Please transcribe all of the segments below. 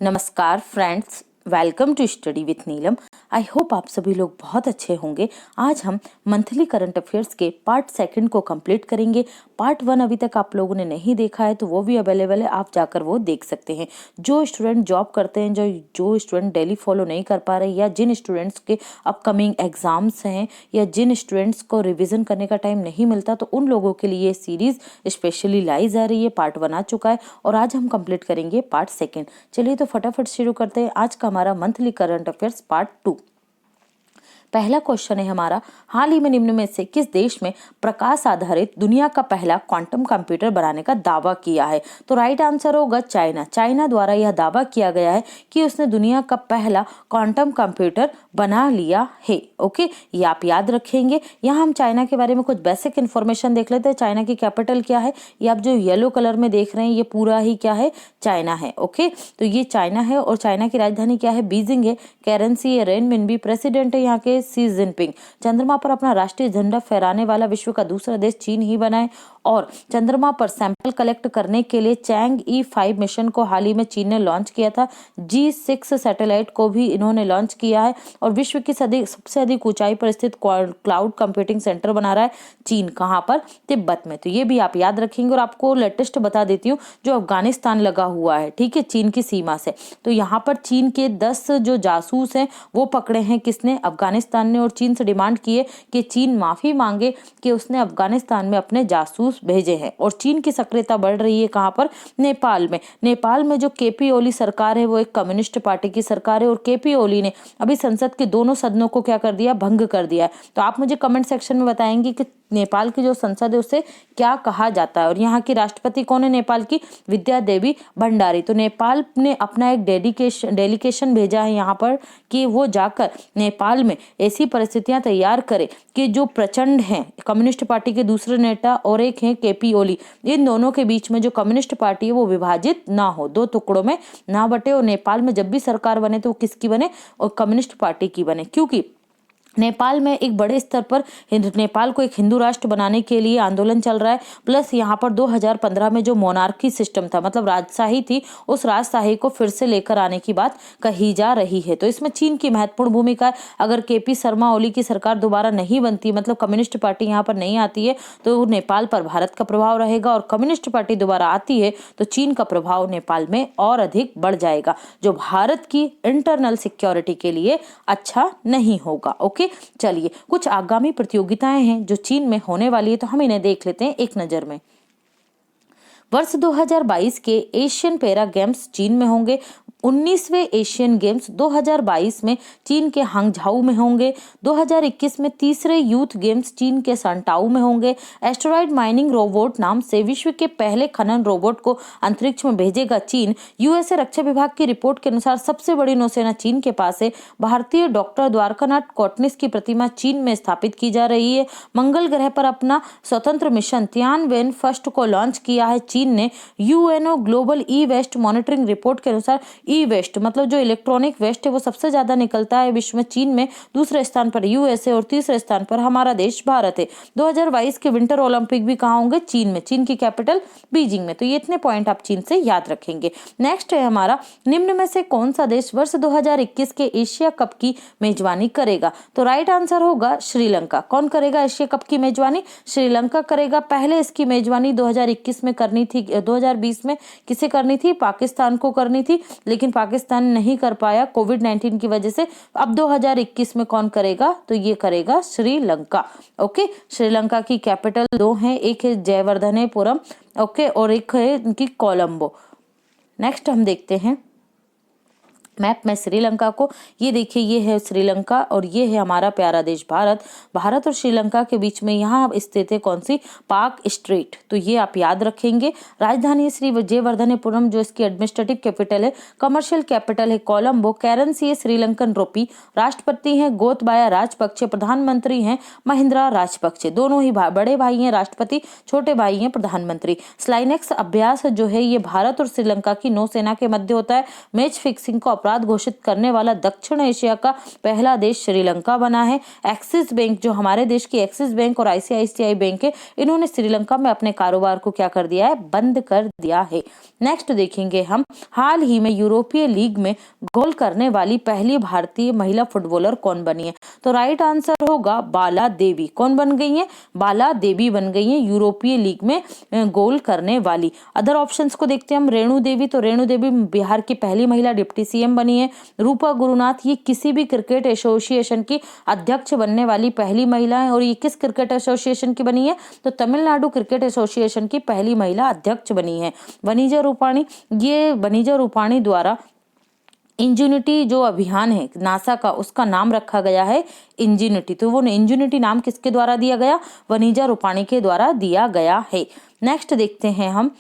नमस्कार friends, welcome to study with Neelam. I hope आप सभी लोग बहुत अच्छे होंगे। आज हम मंथली करंट अफेयर्स के पार्ट सेकंड को कंप्लीट करेंगे। पार्ट वन अभी तक आप लोगों ने नहीं देखा है तो वो भी अवेलेबल है, आप जाकर वो देख सकते हैं। जो स्टूडेंट जॉब करते हैं, जो स्टूडेंट डेली फॉलो नहीं कर पा रहे, या जिन स्टूडेंट्स के अपकमिंग एग्जाम्स हैं, या जिन स्टूडेंट्स को रिविजन करने का टाइम नहीं मिलता, तो उन लोगों के लिए ये सीरीज स्पेशली लाई जा रही है। पार्ट वन आ चुका है और आज हम कंप्लीट करेंगे पार्ट सेकेंड। चलिए तो फटाफट शुरू करते हैं आज का हमारा monthly current affairs part two. पहला क्वेश्चन है हमारा, हाल ही में निम्न में से किस देश में प्रकाश आधारित दुनिया का पहला क्वांटम कंप्यूटर बनाने का दावा किया है? तो राइट आंसर होगा चाइना। चाइना द्वारा यह दावा किया गया है कि उसने दुनिया का पहला क्वांटम कंप्यूटर बना लिया है। ओके, ये आप याद रखेंगे। यहाँ हम चाइना के बारे में कुछ बेसिक इन्फॉर्मेशन देख लेते हैं। चाइना की कैपिटल क्या है? ये आप जो येलो कलर में देख रहे हैं, ये पूरा ही क्या है? चाइना है। ओके, तो ये चाइना है और चाइना की राजधानी क्या है? बीजिंग है। करेंसी है रेनमिनबी। प्रेसिडेंट है यहाँ के सी जिनपिंग। चंद्रमा पर अपना राष्ट्रीय झंडा फहराने वाला विश्व का दूसरा देश चीन ही बना है। और चंद्रमा पर सैंपल कलेक्ट करने के लिए चैंग E5 मिशन को हाल ही में चीन ने लॉन्च किया था। G6 सैटेलाइट को भी इन्होंने लॉन्च किया है। और विश्व की सबसे अधिक ऊंचाई पर स्थित क्लाउड कंप्यूटिंग सेंटर बना रहा है चीन। कहाँ पर? तिब्बत में। तो ये भी आप याद रखेंगे। और आपको लेटेस्ट बता देती हूँ, जो अफगानिस्तान लगा हुआ है, ठीक है, चीन की सीमा से, तो यहाँ पर चीन के 10 जो जासूस हैं वो पकड़े हैं। किसने? अफगानिस्तान ने। और चीन से डिमांड की है कि चीन माफी मांगे कि उसने अफगानिस्तान में अपने जासूस भेजे हैं। और चीन की सक्रियता बढ़ रही है कहां पर? नेपाल में। नेपाल में जो केपी ओली सरकार है वो एक कम्युनिस्ट पार्टी की सरकार है। और केपी ओली ने अभी संसद के दोनों सदनों को क्या कर दिया? भंग कर दिया है। तो आप मुझे कमेंट सेक्शन में बताएंगे कि नेपाल की जो संसद है उसे क्या कहा जाता है। और यहाँ की राष्ट्रपति कौन है नेपाल की? विद्या देवी भंडारी। तो नेपाल ने अपना एक डेलीगेशन भेजा है यहाँ पर कि वो जाकर नेपाल में ऐसी परिस्थितियां तैयार करे कि जो प्रचंड हैं कम्युनिस्ट पार्टी के दूसरे नेता और एक हैं केपी ओली, इन दोनों के बीच में जो कम्युनिस्ट पार्टी है वो विभाजित ना हो, दो टुकड़ों में ना बटे। और नेपाल में जब भी सरकार बने तो वो किसकी बने? और कम्युनिस्ट पार्टी की बने। क्योंकि नेपाल में एक बड़े स्तर पर नेपाल को एक हिंदू राष्ट्र बनाने के लिए आंदोलन चल रहा है। प्लस यहाँ पर 2015 में जो मोनार्की सिस्टम था, मतलब राजशाही थी, उस राजशाही को फिर से लेकर आने की बात कही जा रही है। तो इसमें चीन की महत्वपूर्ण भूमिका है। अगर केपी शर्मा ओली की सरकार दोबारा नहीं बनती, मतलब कम्युनिस्ट पार्टी यहाँ पर नहीं आती है, तो नेपाल पर भारत का प्रभाव रहेगा। और कम्युनिस्ट पार्टी दोबारा आती है तो चीन का प्रभाव नेपाल में और अधिक बढ़ जाएगा, जो भारत की इंटरनल सिक्योरिटी के लिए अच्छा नहीं होगा। ओके, चलिए, कुछ आगामी प्रतियोगिताएं हैं जो चीन में होने वाली है, तो हम इन्हें देख लेते हैं एक नजर में। वर्ष 2022 के एशियन पैरा गेम्स चीन में होंगे। 19वें एशियन गेम्स 2022 में चीन के हांगझाऊ में होंगे। 2021 में तीसरे यूथ गेम्स चीन के सांटाऊ में होंगे। एस्टेरॉयड माइनिंग रोबोट नाम से विश्व के पहले खनन रोबोट को अंतरिक्ष में भेजेगा चीन। यूएसए रक्षा विभाग की रिपोर्ट के अनुसार सबसे बड़ी नौसेना चीन के पास है। भारतीय डॉक्टर द्वारकानाथ कोटनिस की प्रतिमा चीन में स्थापित की जा रही है। मंगल ग्रह पर अपना स्वतंत्र मिशन तियानवेन फर्स्ट को लॉन्च किया है चीन ने। UNO global e waste monitoring report के अनुसार ई वेस्ट मतलब जो इलेक्ट्रॉनिक वेस्ट है वो सबसे ज्यादा निकलता है विश्व में चीन में। दूसरे स्थान पर यूएसए और तीसरे स्थान पर हमारा देश भारत है। 2022 के विंटर ओलंपिक भी कहाँ होंगे? चीन में। चीन की कैपिटल बीजिंग में। तो ये इतने पॉइंट आप चीन से याद रखेंगे। नेक्स्ट है हमारा, निम्न में से कौन सा देश वर्ष 2021 के एशिया कप की मेजबानी करेगा? तो राइट आंसर होगा श्रीलंका। कौन करेगा एशिया कप की मेजबानी? श्रीलंका करेगा। पहले इसकी मेजबानी 2021 में करनी थी, 2020 में किसे करनी थी? पाकिस्तान को करनी थी, लेकिन पाकिस्तान नहीं कर पाया कोविड-19 की वजह से। अब 2021 में कौन करेगा? तो ये करेगा श्रीलंका। ओके, श्रीलंका की कैपिटल दो हैं, एक है जयवर्धनेपुरम, ओके, और एक है इनकी कोलंबो। नेक्स्ट हम देखते हैं मैप में श्रीलंका को। ये देखिए, ये है श्रीलंका और ये है हमारा प्यारा देश भारत। भारत और श्रीलंका के बीच में यहाँ स्थित है कौन सी? पाक स्ट्रेट। तो ये आप याद रखेंगे। राजधानी श्री जयवर्धनेपुरम जो इसकी एडमिनिस्ट्रेटिव कैपिटल है। कमर्शियल कैपिटल है कोलंबो। करेंसी है श्रीलंकन रुपी। राष्ट्रपति हैं गोतबाया राजपक्षे। प्रधानमंत्री हैं महिंद्रा राजपक्षे। दोनों ही बड़े भाई हैं राष्ट्रपति, छोटे भाई हैं प्रधानमंत्री। स्लाइनेक्स अभ्यास जो है ये भारत और श्रीलंका की नौसेना के मध्य होता है। मैच फिक्सिंग को अपराध घोषित करने वाला दक्षिण एशिया का पहला देश श्रीलंका बना है। एक्सिस बैंक, जो हमारे देश की एक्सिस बैंक और आईसीआईसीआई बैंक है, इन्होंने श्रीलंका में अपने कारोबार को क्या कर दिया है, बंद कर दिया है। नेक्स्ट देखेंगे हम, हाल ही में यूरोपीय लीग में गोल करने वाली पहली भारतीय महिला फुटबॉलर कौन बनी है? तो राइट आंसर होगा बाला देवी। कौन बन गई है? बाला देवी बन गई है यूरोपीय लीग में गोल करने वाली। अदर ऑप्शंस को देखते हैं हम। रेणु देवी, तो रेणु देवी बिहार की पहली महिला डिप्टी सीएम बनी है। रूपा गुरुनाथ, ये किसी भी क्रिकेट एसोसिएशन की अध्यक्ष बनने वाली पहली महिला है। और ये किस क्रिकेट एसोसिएशन की बनी है? तो तमिलनाडु क्रिकेट एसोसिएशन की पहली महिला अध्यक्ष बनी है। वनीजा रूपाणी, ये वनीजा रूपाणी द्वारा इंजेन्युटी जो अभियान है नासा का, उसका नाम रखा गया है इंजेन्युटी। तो वो इंजेन्युटी नाम किसके द्वारा दिया गया? वनीजा रूपाणी के द्वारा दिया गया है। नेक्स्ट देखते हैं हम,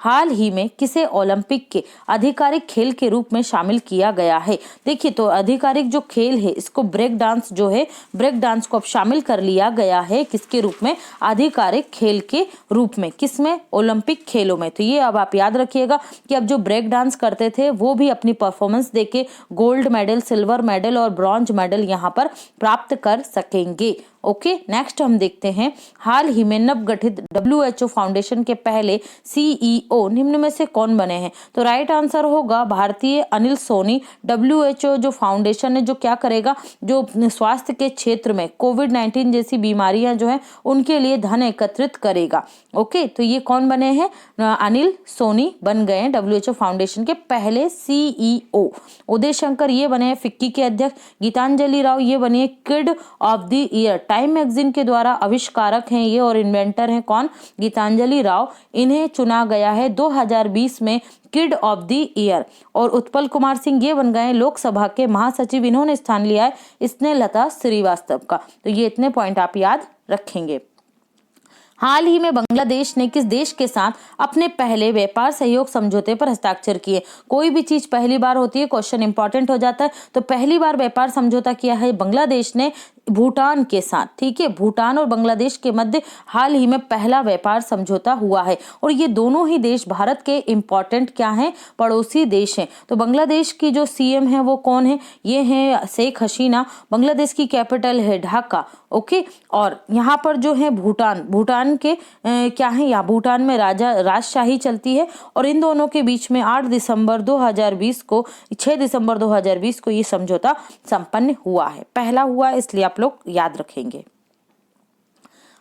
हाल ही में किसे ओलंपिक के आधिकारिक खेल के रूप में शामिल किया गया है? देखिए, तो आधिकारिक जो खेल है इसको ब्रेक डांस जो है, ब्रेक डांस को अब शामिल कर लिया गया है किसके रूप में? आधिकारिक खेल के रूप में। किसमें? ओलंपिक खेलों में। तो ये अब आप याद रखिएगा कि अब जो ब्रेक डांस करते थे वो भी अपनी परफॉर्मेंस देके गोल्ड मेडल, सिल्वर मेडल और ब्रॉन्ज मेडल यहाँ पर प्राप्त कर सकेंगे। ओके, नेक्स्ट हम देखते हैं, हाल ही में नवगठित WHO फाउंडेशन के पहले CEO निम्न में से कौन बने हैं? तो राइट आंसर होगा भारतीय अनिल सोनी। WHO जो फाउंडेशन है, जो क्या करेगा, जो स्वास्थ्य के क्षेत्र में कोविड-19 जैसी बीमारियां जो है उनके लिए धन एकत्रित करेगा। ओके, तो ये कौन बने हैं? अनिल सोनी बन गए हैं WHO फाउंडेशन के पहले CEO। उदय शंकर ये बने हैं फिक्की के अध्यक्ष। गीतांजलि राव ये बनी है kid of the year. Time magazine के द्वारा आविष्कारक हैं ये और इन्वेंटर हैं कौन? गीतांजलि राव। इन्हें चुना गया है 2020 में किड ऑफ द ईयर। और उत्पल कुमार सिंह ये बन गए लोकसभा के महासचिव। इन्होंने स्थान लिया है स्नेहलता श्रीवास्तव का। तो ये इतने पॉइंट आप याद रखेंगे। हाल ही में बांग्लादेश ने किस देश के साथ अपने पहले व्यापार सहयोग समझौते पर हस्ताक्षर किए? कोई भी चीज पहली बार होती है, क्वेश्चन इंपॉर्टेंट हो जाता है। तो पहली बार व्यापार समझौता किया है बांग्लादेश ने भूटान के साथ। ठीक है, भूटान और बांग्लादेश के मध्य हाल ही में पहला व्यापार समझौता हुआ है। और ये दोनों ही देश भारत के इंपॉर्टेंट क्या हैं? पड़ोसी देश हैं। तो बांग्लादेश की जो सीएम है वो कौन है? ये है शेख हसीना। बांग्लादेश की कैपिटल है ढाका। ओके, और यहाँ पर जो है भूटान के क्या है, या भूटान में राजशाही चलती है। और इन दोनों के बीच में 6 दिसंबर 2020 को ये समझौता संपन्न हुआ है। पहला हुआ है, इसलिए आप लोग याद रखेंगे।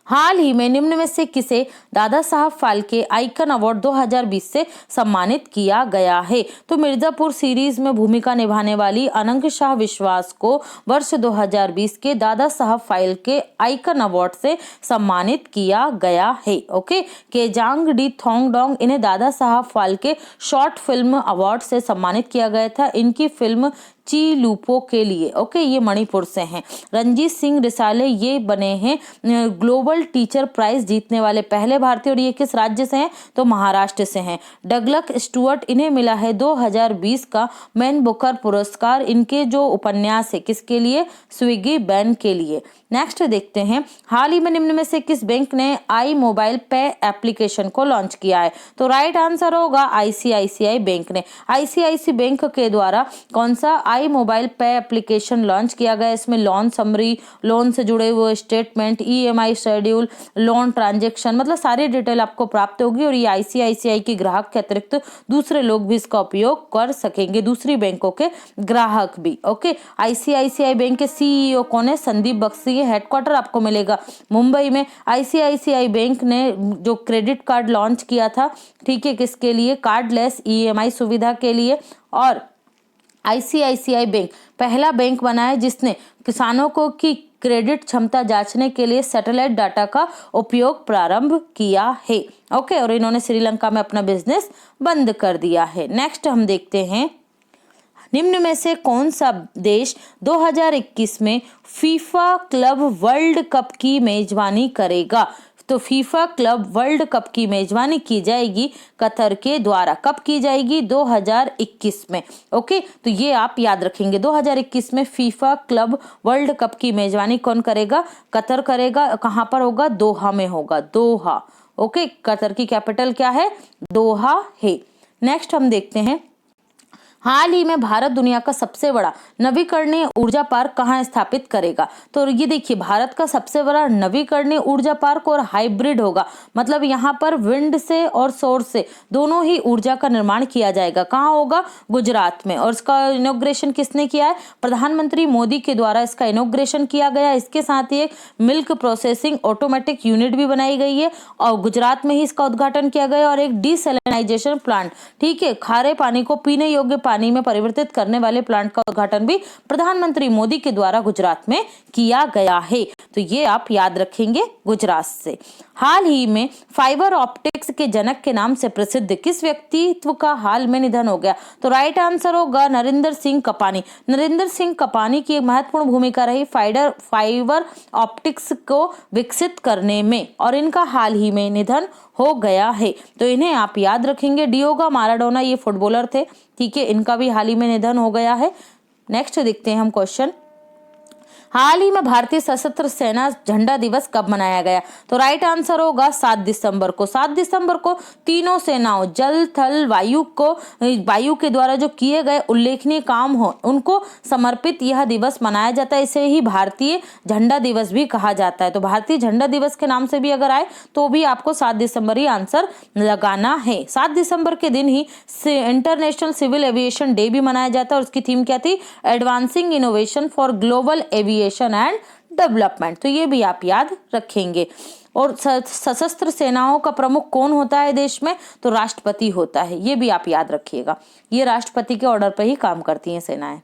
हाल ही में निम्न में से किसे दादा साहब फाल्के आइकन अवार्ड 2020 से सम्मानित किया गया है? तो मिर्जापुर सीरीज में भूमिका निभाने वाली अनंग शाह विश्वास को वर्ष 2020 के दादा साहब फाल्के आइकन अवार्ड से सम्मानित किया गया है। ओके, केजांग डी थोंगडोंग, इन्हें Dada Saheb Phalke short film award से सम्मानित किया गया था इनकी फिल्म ची लूपो के लिए। ओके, ये मणिपुर से हैं। रंजीत सिंह रिसाले ये बने हैं ग्लोबल टीचर प्राइज जीतने वाले पहले भारतीय। और ये किस राज्य से हैं? तो महाराष्ट्र से हैं। डगलस स्टुअर्ट, इन्हें मिला है 2020 का मैन बुकर पुरस्कार। इनके जो उपन्यास है किसके लिए? स्विगी बैन के लिए। नेक्स्ट देखते हैं, हाल ही में निम्न में से किस बैंक ने आई मोबाइल पे एप्लीकेशन को लॉन्च किया है? तो राइट आंसर होगा आईसीआईसीआई बैंक ने। आईसीआईसी बैंक के द्वारा कौन सा आई मोबाइल पे एप्लीकेशन लॉन्च किया गया? इसमें लोन समरी, लोन से जुड़े हुए statement, EMI schedule, loan transaction, मतलब सारी डिटेल आपको प्राप्त होगी। और ये आईसीआईसीआई के ग्राहक के अतिरिक्त दूसरे लोग भी इसका उपयोग कर सकेंगे, दूसरी बैंकों के ग्राहक भी। ओके, आईसीआईसीआई बैंक के सीईओ कौन है? संदीप बख्शी। हेडक्वार्टर आपको मिलेगा मुंबई में। आईसीआईसीआई बैंक ने जो क्रेडिट कार्ड लॉन्च किया था, ठीक है, किसके लिए? कार्डलेस ईएमआई सुविधा के लिए। और आईसीआईसीआई बैंक पहला बैंक बना है जिसने किसानों को की क्रेडिट क्षमता जांचने के लिए सैटेलाइट डाटा का उपयोग प्रारंभ किया है। ओके, और इन्होंने श्रीलंका में अपना बिजनेस बंद कर दिया है। नेक्स्ट हम देखते हैं, निम्न में से कौन सा देश 2021 में फीफा क्लब वर्ल्ड कप की मेजबानी करेगा? तो फीफा क्लब वर्ल्ड कप की मेजबानी की जाएगी कतर के द्वारा। कब की जाएगी? 2021 में। ओके, तो ये आप याद रखेंगे। 2021 में फीफा क्लब वर्ल्ड कप की मेजबानी कौन करेगा? कतर करेगा। कहाँ पर होगा? दोहा में होगा, दोहा। ओके, कतर की कैपिटल क्या है? दोहा है। नेक्स्ट हम देखते हैं, हाल ही में भारत दुनिया का सबसे बड़ा नवीकरणीय ऊर्जा पार्क कहाँ स्थापित करेगा? तो ये देखिए, भारत का सबसे बड़ा नवीकरणीय ऊर्जा पार्क और हाइब्रिड होगा, मतलब यहाँ पर विंड से और सौर से दोनों ही ऊर्जा का निर्माण किया जाएगा। कहाँ होगा? गुजरात में। और इसका इनॉग्रेशन किसने किया है? प्रधानमंत्री मोदी के द्वारा इसका इनॉग्रेशन किया गया। इसके साथ ही एक मिल्क प्रोसेसिंग ऑटोमेटिक यूनिट भी बनाई गई है और गुजरात में ही इसका उद्घाटन किया गया। और एक डिसैलिनाइजेशन प्लांट, ठीक है, खारे पानी को पीने योग्य पानी में परिवर्तित करने वाले प्लांट का उद्घाटन भी प्रधानमंत्री मोदी के द्वारा गुजरात में किया गया है। तो ये आप याद रखेंगे गुजरात से। हाल ही में फाइबर ऑप्टिक्स के जनक के नाम से प्रसिद्ध किस व्यक्तित्व का हाल में निधन हो गया? तो राइट आंसर होगा नरेंद्र सिंह कपानी। नरेंद्र सिंह कपानी की एक महत्वपूर्ण भूमिका रही फाइबर ऑप्टिक्स को विकसित करने में, और इनका हाल ही में निधन हो गया है। तो इन्हें आप याद रखेंगे। डिएगो माराडोना ये फुटबॉलर थे, ठीक है, इनका भी हाल ही में निधन हो गया है। नेक्स्ट देखते हैं हम क्वेश्चन। हाल ही में भारतीय सशस्त्र सेना झंडा दिवस कब मनाया गया? तो राइट आंसर होगा 7 दिसंबर को। 7 दिसंबर को तीनों सेनाओं जल थल वायु के द्वारा जो किए गए उल्लेखनीय काम हो उनको समर्पित यह दिवस मनाया जाता है। इसे ही भारतीय झंडा दिवस भी कहा जाता है। तो भारतीय झंडा दिवस के नाम से भी अगर आए तो भी आपको 7 दिसंबर ही आंसर लगाना है। 7 दिसंबर के दिन ही इंटरनेशनल सिविल एविएशन डे भी मनाया जाता है और उसकी थीम क्या थी? Advancing innovation for global aviation and development. तो ये भी आप याद रखेंगे। और सशस्त्र सेनाओं का प्रमुख कौन होता है देश में? तो राष्ट्रपति होता है। ये भी आप याद रखिएगा, ये राष्ट्रपति के ऑर्डर पर ही काम करती हैं सेनाएं।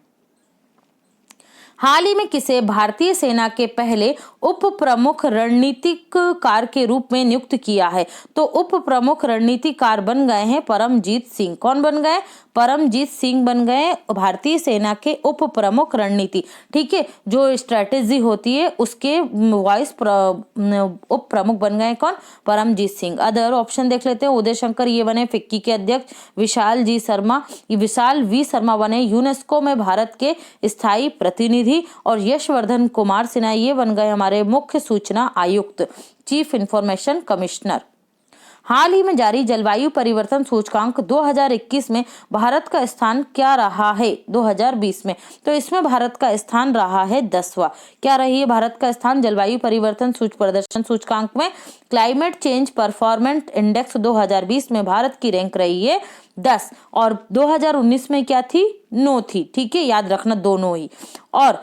हाल ही में किसे भारतीय सेना के पहले उप प्रमुख रणनीतिकार के रूप में नियुक्त किया है? तो उप प्रमुख रणनीतिकार बन गए हैं परमजीत सिंह। कौन बन गए? परमजीत सिंह बन गए भारतीय सेना के उप प्रमुख रणनीति, ठीक है, जो स्ट्रेटेजी होती है उसके वाइस उप प्रमुख बन गए कौन? परमजीत सिंह। अदर ऑप्शन देख लेते हैं। उदय शंकर ये बने फिक्की के अध्यक्ष। विशाल वी शर्मा बने यूनेस्को में भारत के स्थायी प्रतिनिधि। और यशवर्धन कुमार सिन्हा ये बन गए हमारे मुख्य सूचना आयुक्त, चीफ इंफॉर्मेशन कमिश्नर। हाल ही में जारी जलवायु परिवर्तन सूचकांक 2021 में भारत का स्थान क्या रहा है 2020 में? तो इसमें भारत का स्थान रहा है 10वां। क्या रही है भारत का स्थान जलवायु परिवर्तन प्रदर्शन सूचकांक में? क्लाइमेट चेंज परफॉर्मेंस इंडेक्स 2020 में भारत की रैंक रही है 10 और 2019 में क्या थी? 9 थी, ठीक है, याद रखना दोनों ही। और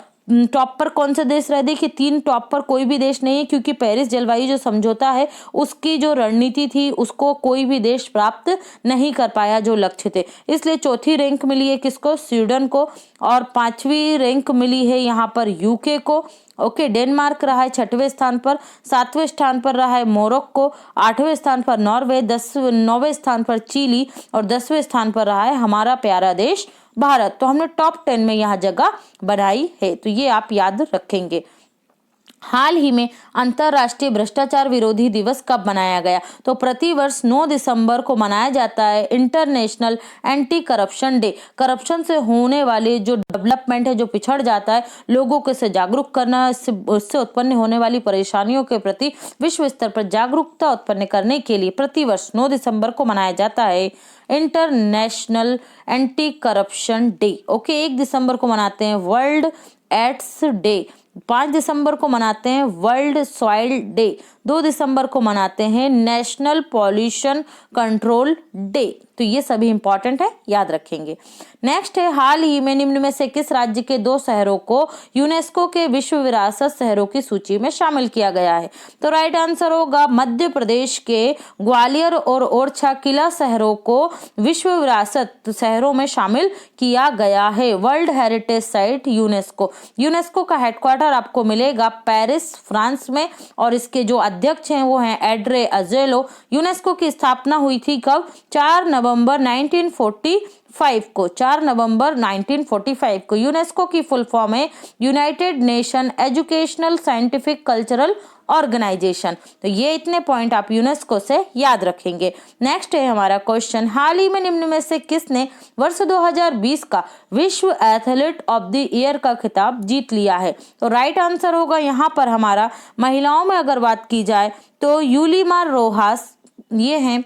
टॉप पर कौन सा देश रहे? देखिए 3 टॉप पर कोई भी देश नहीं है, क्योंकि पेरिस जलवायु जो समझौता है उसकी जो रणनीति थी उसको कोई भी देश प्राप्त नहीं कर पाया जो लक्ष्य थे। इसलिए चौथी रैंक मिली है किसको? स्वीडन को। और 5वीं रैंक मिली है यहाँ पर यूके को। ओके, डेनमार्क रहा है 6वें स्थान पर। 7वें स्थान पर रहा है मोरक्को। 8वें स्थान पर नॉर्वे। 9वें स्थान पर चिली और 10वें स्थान पर रहा है हमारा प्यारा देश भारत। तो हमने टॉप 10 में यहाँ जगह बनाई है, तो ये आप याद रखेंगे। हाल ही में अंतरराष्ट्रीय भ्रष्टाचार विरोधी दिवस कब मनाया गया? तो प्रतिवर्ष 9 दिसंबर को मनाया जाता है international anti corruption day. Corruption से होने वाले जो डेवलपमेंट है, जो पिछड़ जाता है, लोगों को से जागरूक करना, उससे उत्पन्न होने वाली परेशानियों के प्रति विश्व स्तर पर जागरूकता उत्पन्न करने के लिए प्रतिवर्ष 9 दिसंबर को मनाया जाता है international anti corruption day. Okay, 1 दिसंबर को मनाते हैं वर्ल्ड एड्स डे। 5 दिसंबर को मनाते हैं वर्ल्ड सॉइल डे। 2 दिसंबर को मनाते हैं नेशनल पॉल्यूशन कंट्रोल डे। तो ये सभी इंपॉर्टेंट है, याद रखेंगे। नेक्स्ट है, हाल ही में निम्न में से किस राज्य के 2 शहरों को यूनेस्को के विश्व विरासत शहरों की सूची में शामिल किया गया है? तो राइट आंसर होगा मध्य प्रदेश के ग्वालियर और ओरछा किला शहरों को विश्व विरासत शहरों में शामिल किया गया है। वर्ल्ड हेरिटेज साइट यूनेस्को का हेडक्वार्टर आपको मिलेगा पेरिस फ्रांस में और इसके जो अध्यक्ष हैं वो हैं एड्रे अजेलो। यूनेस्को की स्थापना हुई थी कब? 4 नवंबर 1945 को। 4 नवंबर 1945 को। यूनेस्को की फुल फॉर्म है United Nation Educational Scientific Cultural Organisation. तो ये इतने पॉइंट आप यूनेस्को से याद रखेंगे। नेक्स्ट है हमारा क्वेश्चन, हाल ही में निम्न में से किसने वर्ष 2020 का विश्व एथलीट ऑफ द ईयर का खिताब जीत लिया है? तो राइट आंसर होगा यहाँ पर हमारा, महिलाओं में अगर बात की जाए तो यूलिमार रोहास ये हैं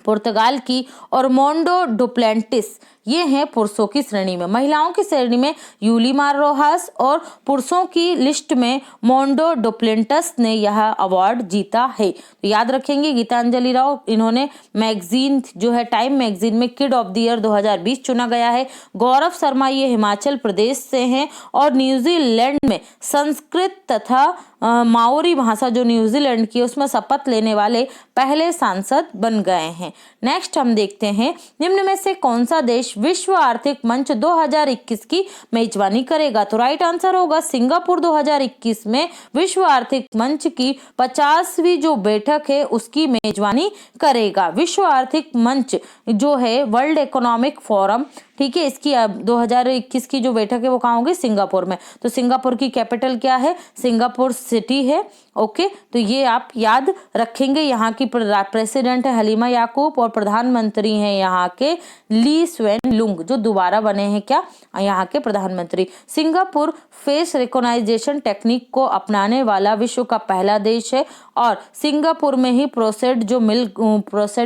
पुर्तगाल की, और मोंडो डुप्लेंटिस ये हैं पुरुषों की श्रेणी में। महिलाओं की श्रेणी में यूलिमार रोहास और पुरुषों की लिस्ट में मोंडो डुप्लेंटस ने यह अवार्ड जीता है। तो याद रखेंगे गीतांजलि राव, इन्होंने मैगजीन जो है टाइम मैगजीन में किड ऑफ द ईयर 2020 चुना गया है। गौरव शर्मा ये हिमाचल प्रदेश से हैं और न्यूजीलैंड में संस्कृत तथा माओरी भाषा जो न्यूजीलैंड की उसमें शपथ लेने वाले पहले सांसद बन गए हैं। नेक्स्ट हम देखते हैं निम्न में से कौन सा देश विश्व आर्थिक मंच 2021 की मेजबानी करेगा। तो राइट आंसर होगा सिंगापुर 2021 में विश्व आर्थिक मंच की 50वीं जो बैठक है उसकी मेजबानी करेगा। विश्व आर्थिक मंच जो है वर्ल्ड इकोनॉमिक फोरम, ठीक है, इसकी 2021 की जो बैठक है वो कहाँ होगी, सिंगापुर में। तो सिंगापुर की कैपिटल क्या है, सिंगापुर सिटी है। ओके, तो ये आप याद रखेंगे। यहाँ की प्रेसिडेंट है हलीमा याकूब और प्रधानमंत्री हैं यहाँ के ली स्वेन लुंग जो दोबारा बने हैं क्या, यहाँ के प्रधानमंत्री। सिंगापुर फेस रिकॉग्नाइजेशन टेक्निक को अपनाने वाला विश्व का पहला देश है और सिंगापुर में ही प्रोसेस्ड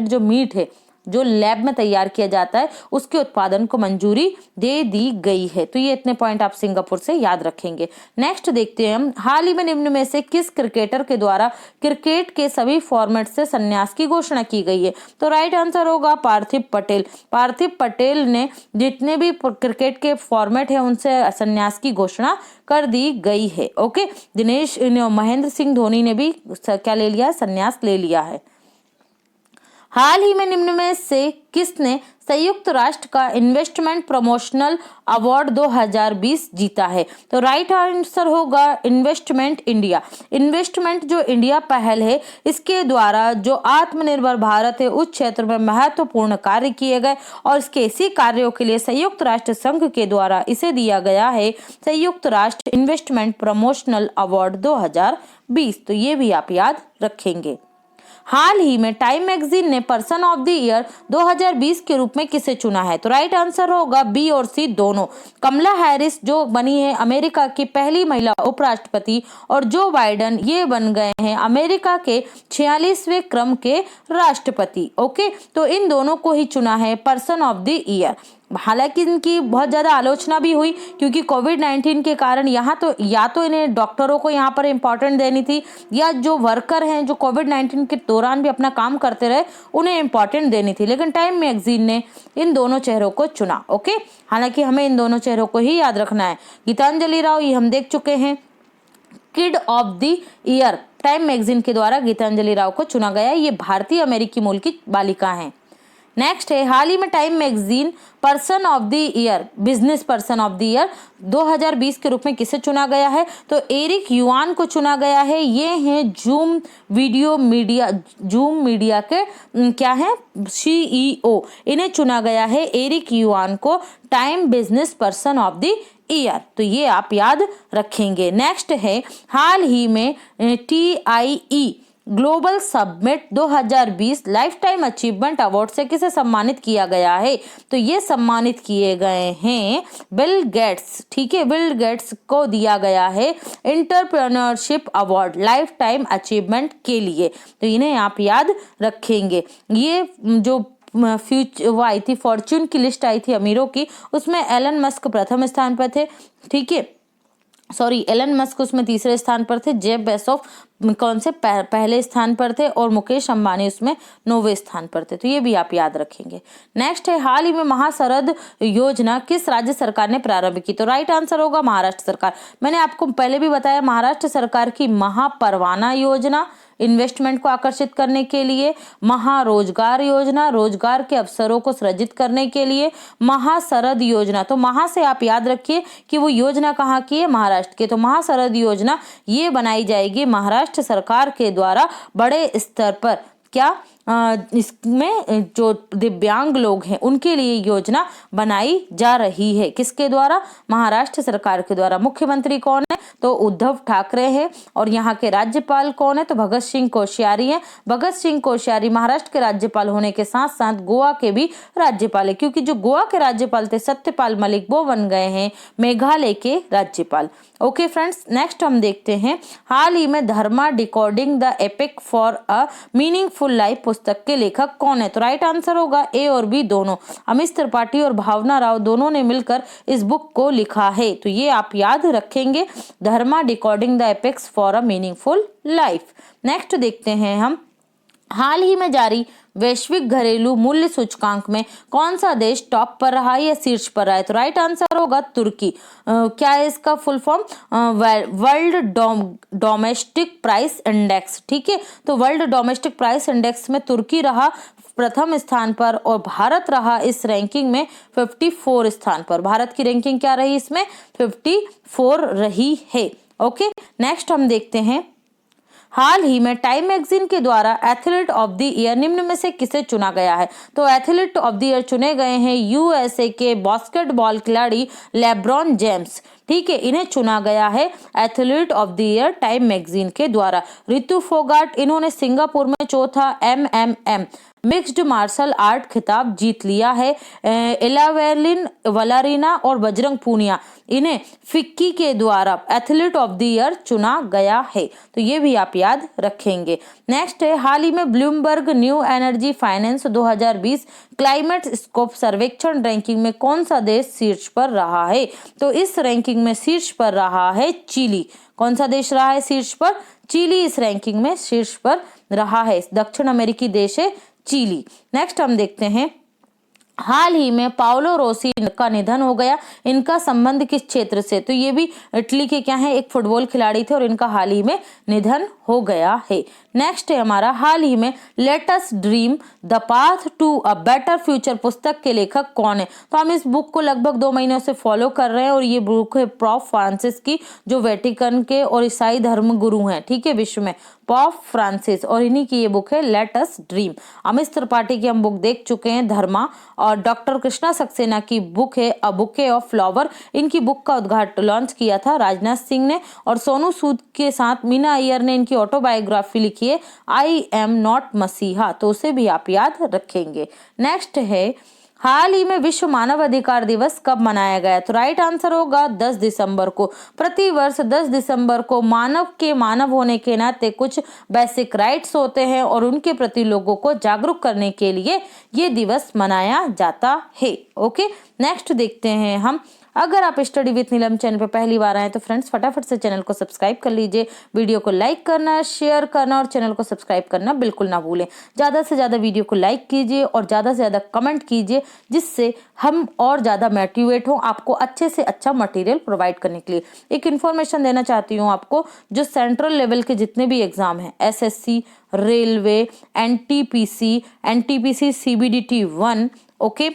जो मीट है जो लैब में तैयार किया जाता है उसके उत्पादन को मंजूरी दे दी गई है। तो ये इतने पॉइंट आप सिंगापुर से याद रखेंगे। नेक्स्ट देखते हैं हम, हाल ही में निम्न में से किस क्रिकेटर के द्वारा क्रिकेट के सभी फॉर्मेट से संन्यास की घोषणा की गई है। तो राइट आंसर होगा पार्थिव पटेल। पार्थिव पटेल ने जितने भी क्रिकेट के फॉर्मेट है उनसे संन्यास की घोषणा कर दी गई है। ओके, महेंद्र सिंह धोनी ने भी क्या ले लिया, संन्यास ले लिया है। हाल ही में निम्न में से किसने संयुक्त राष्ट्र का इन्वेस्टमेंट प्रमोशनल अवार्ड 2020 जीता है। तो राइट आंसर होगा इन्वेस्टमेंट इंडिया। इन्वेस्टमेंट जो इंडिया पहल है इसके द्वारा जो आत्मनिर्भर भारत है उस क्षेत्र में महत्वपूर्ण कार्य किए गए और इसके इसी कार्यों के लिए संयुक्त राष्ट्र संघ के द्वारा इसे दिया गया है संयुक्त राष्ट्र इन्वेस्टमेंट प्रमोशनल अवार्ड 2020। तो ये भी आप याद रखेंगे। हाल ही में टाइम मैगजीन ने पर्सन ऑफ द ईयर 2020 के रूप में किसे चुना है। तो राइट आंसर होगा बी और सी दोनों। कमला हैरिस जो बनी है अमेरिका की पहली महिला उपराष्ट्रपति और जो बाइडेन ये बन गए हैं अमेरिका के 46वें क्रम के राष्ट्रपति। ओके, तो इन दोनों को ही चुना है पर्सन ऑफ द ईयर। हालांकि इनकी बहुत ज़्यादा आलोचना भी हुई क्योंकि कोविड-19 के कारण यहाँ तो या तो इन्हें डॉक्टरों को यहाँ पर इम्पोर्टेंट देनी थी या जो वर्कर हैं जो कोविड-19 के दौरान भी अपना काम करते रहे उन्हें इम्पोर्टेंट देनी थी, लेकिन टाइम मैगजीन ने इन दोनों चेहरों को चुना। ओके, हालांकि हमें इन दोनों चेहरों को ही याद रखना है। गीतांजलि राव ये हम देख चुके हैं, kid of the year time magazine के द्वारा गीतांजलि राव को चुना गया। ये भारतीय अमेरिकी मूल की बालिका हैं। नेक्स्ट है, हाल ही में time magazine person of the year business person of the year 2020 के रूप में किसे चुना गया है। तो एरिक युआन को चुना गया है। ये हैं जूम मीडिया के क्या है CEO, इन्हें चुना गया है एरिक युआन को time business person of the year. तो ये आप याद रखेंगे। नेक्स्ट है, हाल ही में TIE global summit 2020 life time achievement award से किसे सम्मानित किया गया है। तो ये सम्मानित किए गए हैं बिल गेट्स। ठीक है, बिल गेट्स को दिया गया है entrepreneurship award life time achievement के लिए। तो इन्हें आप याद रखेंगे। ये जो वो आई थी फॉर्च्यून की लिस्ट आई थी अमीरों की, उसमें एलन मस्क प्रथम स्थान पर थे। ठीक है, सॉरी, एलन मस्क उसमें तीसरे स्थान पर थे, जेफ बेजोस कौन से पहले स्थान पर थे और मुकेश अंबानी उसमें 9वें स्थान पर थे। तो ये भी आप याद रखेंगे। नेक्स्ट है, हाल ही में महाशरद योजना किस राज्य सरकार ने प्रारंभ की। तो राइट आंसर होगा महाराष्ट्र सरकार। मैंने आपको पहले भी बताया महाराष्ट्र सरकार की महापरवाना योजना इन्वेस्टमेंट को आकर्षित करने के लिए, महारोजगार योजना रोजगार के अवसरों को सृजित करने के लिए, महाशरद योजना। तो महा से आप याद रखिए कि वो योजना कहाँ की है, महाराष्ट्र के। तो महाशरद योजना ये बनाई जाएगी महाराष्ट्र सरकार के द्वारा बड़े स्तर पर। क्या इसमें जो दिव्यांग लोग हैं उनके लिए योजना बनाई जा रही है। किसके द्वारा, महाराष्ट्र सरकार के द्वारा। मुख्यमंत्री कौन है, तो उद्धव ठाकरे हैं। और यहाँ के राज्यपाल कौन है, तो भगत सिंह कोश्यारी हैं। भगत सिंह कोश्यारी महाराष्ट्र के राज्यपाल होने के साथ साथ गोवा के भी राज्यपाल है, क्योंकि जो गोवा के राज्यपाल थे सत्यपाल मलिक वो बन गए हैं मेघालय के राज्यपाल। ओके फ्रेंड्स, नेक्स्ट हम देखते हैं, हाल ही में Dharma decoding the epic for a meaningful life पुस्तक के लेखक कौन है? तो राइट आंसर होगा ए और बी दोनों। अमिश त्रिपाठी और भावना राव दोनों ने मिलकर इस बुक को लिखा है। तो ये आप याद रखेंगे, Dharma decoding the epics for a meaningful life. Next देखते हैं हम, हाल ही में जारी वैश्विक घरेलू मूल्य सूचकांक में कौन सा देश टॉप पर रहा या शीर्ष पर रहा है? तो राइट आंसर होगा तुर्की। क्या है इसका full form? World domestic price index. ठीक है, तो वर्ल्ड डोमेस्टिक प्राइस इंडेक्स में तुर्की रहा प्रथम स्थान पर और भारत रहा इस रैंकिंग में 54 स्थान पर। भारत की रैंकिंग क्या रही इसमें? 54 रही है। ओके, नेक्स्ट हम देखते हैं, हाल ही में टाइम मैगजीन के द्वारा एथलीट ऑफ द ईयर निम्न में से किसे चुना गया है? तो एथलीट ऑफ द ईयर चुने गए हैं यूएसए के बास्केटबॉल खिलाड़ी लेब्रॉन जेम्स। ठीक है, इन्हें चुना गया है athlete of the year time magazine के द्वारा। रितु फोगाट, इन्होंने सिंगापुर में चौथा एमएमएम मिक्स्ड मार्शल आर्ट खिताब जीत लिया है। एलावेलिन वलारीना और बजरंग पूनिया, इन्हें फिक्की के द्वारा एथलीट ऑफ द ईयर चुना गया है। तो ये भी आप याद रखेंगे। नेक्स्ट है, हाल ही में Bloomberg new energy finance 2020 climate scope सर्वेक्षण रैंकिंग में कौन सा देश शीर्ष पर रहा है? तो इस रैंकिंग में शीर्ष पर रहा है चिली। कौन सा देश रहा है शीर्ष पर? चिली इस रैंकिंग में शीर्ष पर रहा है। दक्षिण अमेरिकी देश है चिली। नेक्स्ट हम देखते हैं, हाल ही में पाओलो रोसी का निधन हो गया। इनका संबंध किस क्षेत्र से? तो ये भी इटली के क्या है, एक फुटबॉल खिलाड़ी थे और इनका हाल ही में निधन हो गया है। नेक्स्ट है हमारा, हाल ही में let us dream the path to a better future पुस्तक के लेखक कौन है? तो हम इस बुक को लगभग 2 महीनों से फॉलो कर रहे हैं और ये बुक है पोप फ्रांसिस की, जो वेटिकन के और ईसाई धर्म गुरु हैं। ठीक है, विश्व में पोप फ्रांसिस, और इन्हीं की ये बुक है late us dream. Amish Tripathi की हम बुक देख चुके हैं धर्मा, और डॉक्टर कृष्णा सक्सेना की बुक है अ बुके ऑफ फ्लावर। इनकी बुक का उद्घाटन लॉन्च किया था राजनाथ सिंह ने, और सोनू सूद के साथ मीना अय्यर ने इनकी ऑटोबायोग्राफी लिखी है आई एम नॉट मसीहा। तो उसे भी आप याद रखेंगे। नेक्स्ट है, हाल ही में विश्व मानव अधिकार दिवस कब मनाया गया? तो राइट आंसर होगा 10 दिसंबर को। प्रतिवर्ष 10 दिसंबर को मानव होने के नाते कुछ बेसिक राइट्स होते हैं और उनके प्रति लोगों को जागरूक करने के लिए ये दिवस मनाया जाता है। ओके, नेक्स्ट देखते हैं हम, अगर आप स्टडी विथ नीलम चैनल पर पहली बार आए तो फ्रेंड्स फटाफट से चैनल को सब्सक्राइब कर लीजिए, वीडियो को लाइक करना, शेयर करना और चैनल को सब्सक्राइब करना बिल्कुल ना भूलें। ज़्यादा से ज़्यादा वीडियो को लाइक कीजिए और ज़्यादा से ज़्यादा कमेंट कीजिए, जिससे हम और ज़्यादा मोटिवेट हों आपको अच्छे से अच्छा मटेरियल प्रोवाइड करने के लिए। एक इन्फॉर्मेशन देना चाहती हूँ आपको, जो सेंट्रल लेवल के जितने भी एग्जाम हैं, SSC, railway, NTPC, CBDT 1, okay,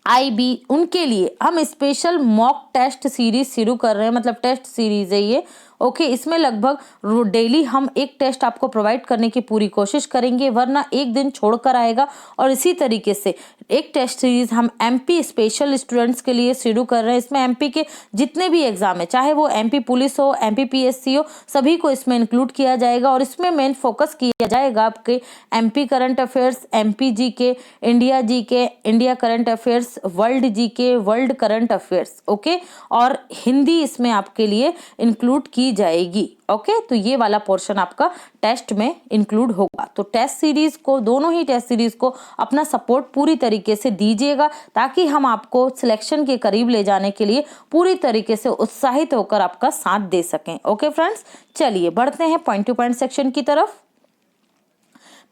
IB, उनके लिए हम स्पेशल मॉक टेस्ट सीरीज शुरू कर रहे हैं। मतलब टेस्ट सीरीज है ये। ओके, इसमें लगभग डेली हम एक टेस्ट आपको प्रोवाइड करने की पूरी कोशिश करेंगे, वरना एक दिन छोड़कर आएगा। और इसी तरीके से एक टेस्ट सीरीज हम एमपी स्पेशल स्टूडेंट्स के लिए शुरू कर रहे हैं। इसमें एमपी के जितने भी एग्जाम है, चाहे वो एमपी पुलिस हो, एमपी पीएससी हो, सभी को इसमें इंक्लूड किया जाएगा। और इसमें मेन फोकस किया जाएगा आपके MP current affairs, MP GK, India GK, India current affairs, world GK, world current affairs. Okay, और हिंदी इसमें आपके लिए इंक्लूड की जाएगी। ओके, तो ये वाला पोर्शन आपका टेस्ट में इंक्लूड होगा। तो टेस्ट सीरीज को, दोनों ही टेस्ट सीरीज को अपना सपोर्ट पूरी तरीके से दीजिएगा, ताकि हम आपको सिलेक्शन के करीब ले जाने के लिए पूरी तरीके से उत्साहित होकर आपका साथ दे सकें। ओके फ्रेंड्स, चलिए बढ़ते हैं पॉइंट टू पॉइंट सेक्शन की तरफ।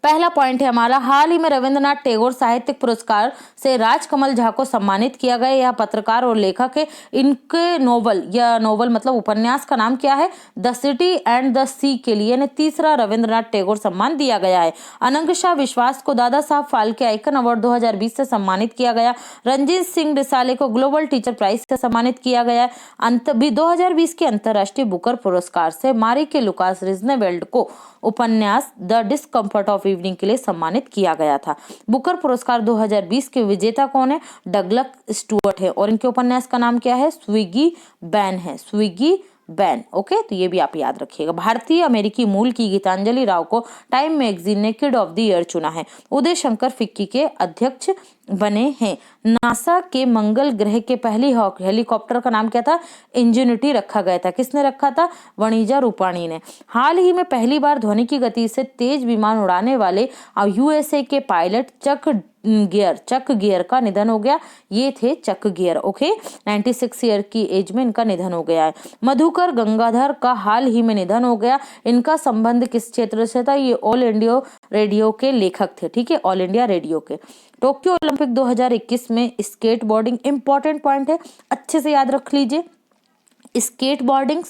पहला पॉइंट है हमारा, हाल ही में रविंद्रनाथ टैगोर साहित्यिक पुरस्कार से राजकमल झा को सम्मानित किया गया। यह पत्रकार और लेखक है। इनके नोवेल मतलब उपन्यास का नाम क्या है? द सिटी एंड द सी के लिए इन्हें तीसरा रविंद्रनाथ टैगोर सम्मान दिया गया है। अनंग शाह विश्वास को दादा साहब फाल्के आइकन अवार्ड 2020 से सम्मानित किया गया। रंजीत सिंह रिसाले को ग्लोबल टीचर प्राइज से सम्मानित किया गया। 2020 के अंतर्राष्ट्रीय बुकर पुरस्कार से मारिके लुकास रिजनेवेल्ड को उपन्यास द डिस्कम्फर्ट ऑफ इवनिंग के लिए सम्मानित किया गया था। बुकर पुरस्कार 2020 के विजेता कौन है? डगलस स्टुअर्ट है, और इनके उपन्यास का नाम क्या है? स्विगी बैन है, स्विगी बैन। ओके, तो ये भी आप याद रखिएगा। भारतीय अमेरिकी मूल की गीतांजलि राव को टाइम मैगजीन ने किड ऑफ द ईयर चुना है। उदय शंकर फिक्की के अध्यक्ष बने हैं। नासा के मंगल ग्रह के पहली हेलीकॉप्टर का नाम क्या था? इंजेन्युटी रखा गया था। किसने रखा था? वणिजा रूपाणी ने। हाल ही में पहली बार ध्वनि की गति से तेज विमान उड़ाने वाले यूएसए के पायलट चक गियर का निधन हो गया। ये थे चक गियर। ओके, 96 ईयर की एज में इनका निधन हो गया है। मधुकर गंगाधर का हाल ही में निधन हो गया। इनका संबंध किस क्षेत्र से था? ये ऑल इंडिया रेडियो के लेखक थे। ठीक है, ऑल इंडिया रेडियो के। टोक्यो ओलंपिक 2021 में स्केट बोर्डिंग, इंपॉर्टेंट पॉइंट है, अच्छे से याद रख लीजिए। Skateboarding,